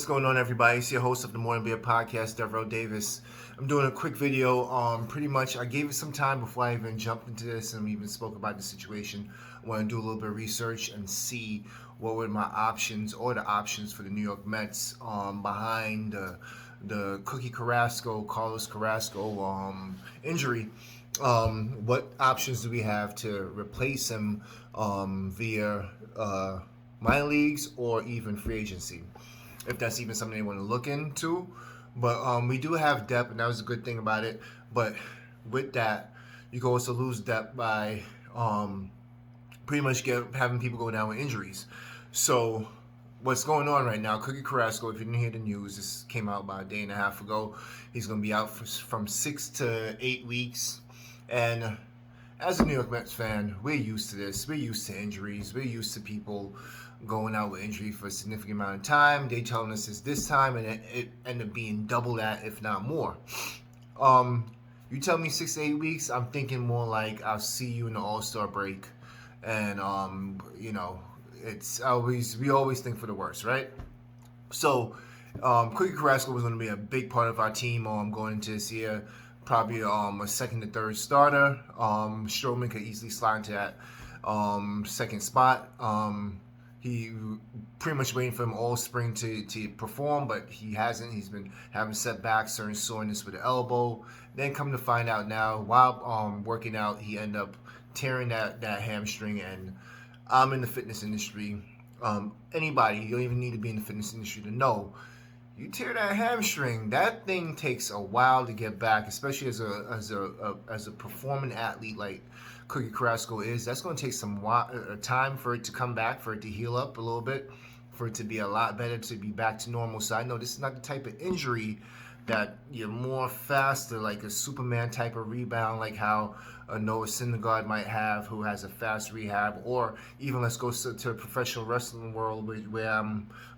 what's going on, everybody? It's your host of the Morning Beer Podcast, Devereaux Davis. I'm doing a quick video. Pretty much, I gave it some time before I even jumped into this and even spoke about the situation. I want to do a little bit of research and see what were my options or the options for the New York Mets behind the Carlos Carrasco injury. What options do we have to replace him via minor leagues or even free agency, if that's even something they want to look into. But we do have depth, and that was a good thing about it. But with that, you can also lose depth by pretty much having people go down with injuries. So what's going on right now, Carrasco, if you didn't hear the news, this came out about a day and a half ago. He's going to be out from 6 to 8 weeks. And as a New York Mets fan, we're used to this. We're used to injuries. We're used to people going out with injury for a significant amount of time. They telling us it's this time, and it ended up being double that, if not more. You tell me 6 to 8 weeks, I'm thinking more like I'll see you in the All-Star break. And, we always think for the worst, right? So, Carrasco was going to be a big part of our team going into this year. Probably a second to third starter. Stroman could easily slide into that second spot. He pretty much waiting for him all spring to perform, but he hasn't. He's been having setbacks, certain soreness with the elbow. Then come to find out now, while working out, he ended up tearing that hamstring. And I'm in the fitness industry. Anybody, you don't even need to be in the fitness industry to know, you tear that hamstring, that thing takes a while to get back, especially as a performing athlete like Carrasco is. That's going to take some time for it to come back, for it to heal up a little bit, for it to be a lot better, to be back to normal. So I know this is not the type of injury that you're more faster, like a Superman type of rebound, like how a Noah Syndergaard might have, who has a fast rehab, or even let's go to a professional wrestling world where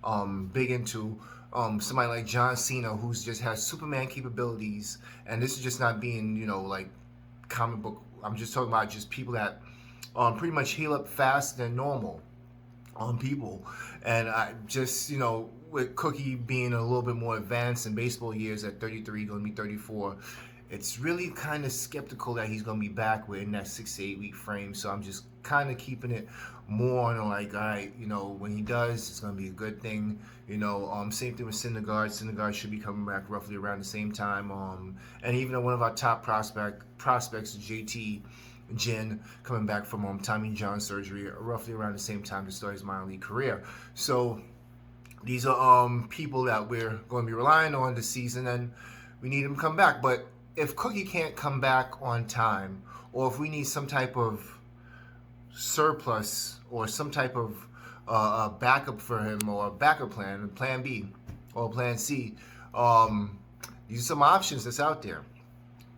I'm big into. Somebody like John Cena, who's just has Superman capabilities, and this is just not being, like comic book. I'm just talking about just people that pretty much heal up faster than normal people. And I just, with Cookie being a little bit more advanced in baseball years at 33, going to be 34, it's really kind of skeptical that he's going to be back within that 6 to 8 week frame. So I'm just kind of keeping it more on like, all right, when he does, it's going to be a good thing. Same thing with Syndergaard. Syndergaard should be coming back roughly around the same time. And even one of our top prospects, JT Jin, coming back from Tommy John surgery roughly around the same time to start his minor league career. So these are people that we're going to be relying on this season, and we need him to come back. But if Cookie can't come back on time, or if we need some type of surplus or some type of backup for him, or a backup plan B or plan C, these are some options that's out there.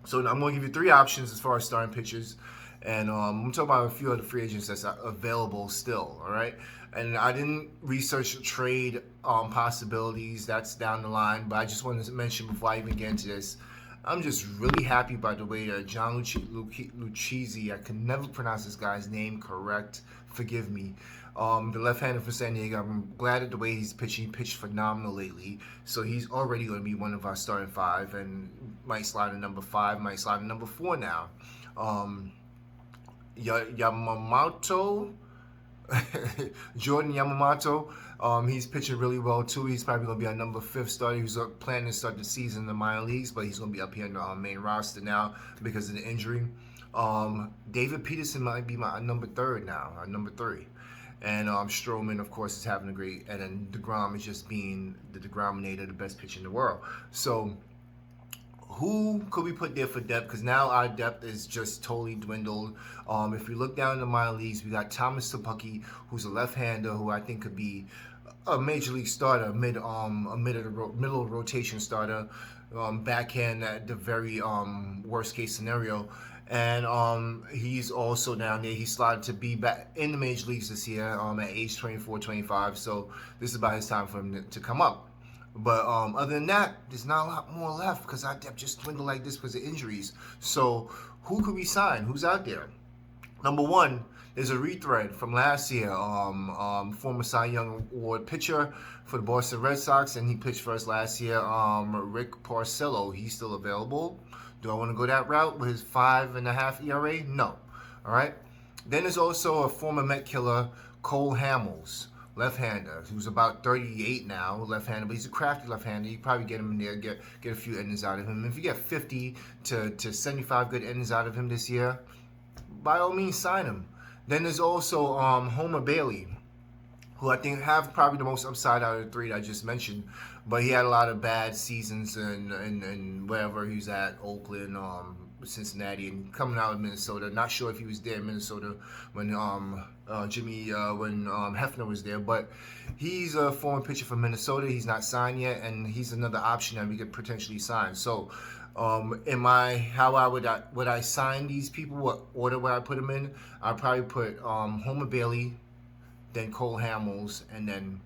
So I'm going to give you 3 options as far as starting pitchers, and I'm talking about a few other free agents that's available still, all right? And I didn't research trade possibilities. That's down the line, but I just wanted to mention before I even get into this, I'm just really happy by the way that John Lucchesi, I can never pronounce this guy's name correct, forgive me, the left-hander for San Diego. I'm glad at the way he's pitching. He pitched phenomenal lately, so he's already going to be one of our starting 5, and might slide to number 5, might slide to number 4 now. Yamamoto, Jordan Yamamoto, he's pitching really well too. He's probably going to be our number 5 starter. He was planning to start the season in the minor leagues, but he's going to be up here in the main roster now because of the injury. David Peterson might be my number 3 now, our number 3. And Stroman, of course, is having a great, and then DeGrom is just being the DeGrominator, the best pitcher in the world. So who could we put there for depth? Because now our depth is just totally dwindled. If we look down in the minor leagues, we got Thomas Sapucki, who's a left-hander who I think could be a major league starter, middle rotation starter, backhand at the very worst case scenario. And he's also down there. He's slotted to be back in the major leagues this year at age 24, 25. So this is about his time for him to come up. But other than that, there's not a lot more left because our depth just dwindled like this because of injuries. So who could we sign? Who's out there? Number one, is a retread from last year. Former Cy Young Award pitcher for the Boston Red Sox, and he pitched for us last year. Rick Porcello, he's still available. Do I want to go that route with his 5.5 ERA? No. All right. Then there's also a former Met killer, Cole Hamels, left-hander, who's about 38 now, left-hander, but he's a crafty left-hander. You probably get him in there, get a few innings out of him. If you get 50 to 75 good innings out of him this year, by all means, sign him. Then there's also Homer Bailey, who I think have probably the most upside out of the three that I just mentioned, but he had a lot of bad seasons and wherever he was at, Oakland, Cincinnati, and coming out of Minnesota. Not sure if he was there in Minnesota when Hefner was there, but he's a former pitcher from Minnesota. He's not signed yet, and he's another option that we could potentially sign. So, would I sign these people? What order would I put them in? I'd probably put Homer Bailey, then Cole Hamels, and then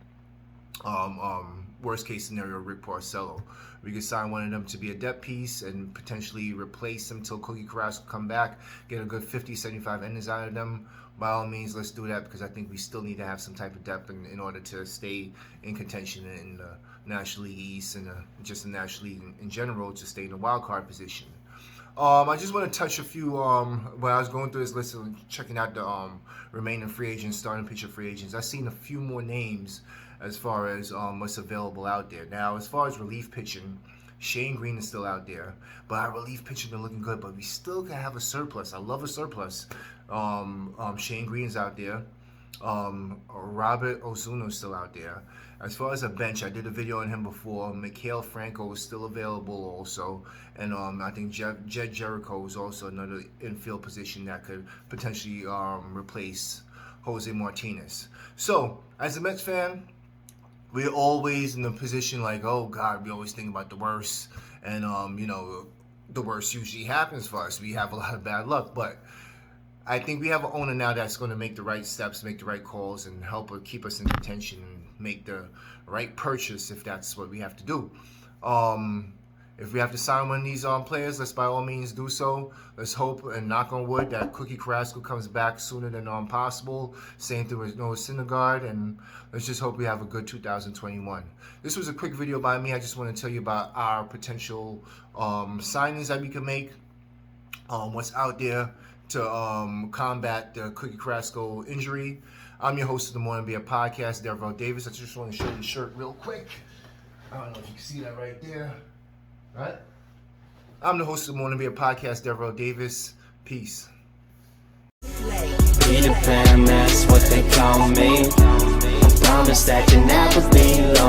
worst case scenario, Rick Porcello. We could sign one of them to be a depth piece and potentially replace them till Cookie Carrasco come back, get a good 50, 75 innings out of them. By all means, let's do that, because I think we still need to have some type of depth in order to stay in contention in the National League East and just the National League in general, to stay in the wild card position. I just want to touch a few, when I was going through this list and checking out the remaining free agents, starting pitcher free agents, I've seen a few more names as far as what's available out there. Now, as far as relief pitching, Shane Green is still out there, but our relief pitching been looking good, but we still can have a surplus. I love a surplus. Shane Green's out there. Robert Ozuna is still out there. As far as a bench, I did a video on him before. Mikhail Franco is still available also. And I think Jed Jericho is also another infield position that could potentially replace Jose Martinez. So, as a Mets fan, we're always in the position like, oh God, we always think about the worst. And, the worst usually happens for us. We have a lot of bad luck. But I think we have an owner now that's going to make the right steps, make the right calls, and help keep us in contention and make the right purchase if that's what we have to do. If we have to sign one of these players, let's by all means do so. Let's hope and knock on wood that Cookie Carrasco comes back sooner than possible. Same thing with Noah Syndergaard, and let's just hope we have a good 2021. This was a quick video by me. I just want to tell you about our potential signings that we can make, what's out there to combat the Cookie Carrasco injury. I'm your host of the Morning Beer Podcast, Devereaux Davis. I just want to show you the shirt real quick. I don't know if you can see that right there. Right? I'm the host of the Morning Beer Podcast, Devereaux Davis. Peace. Be the fam, that's what they call me. I promise that you never be low.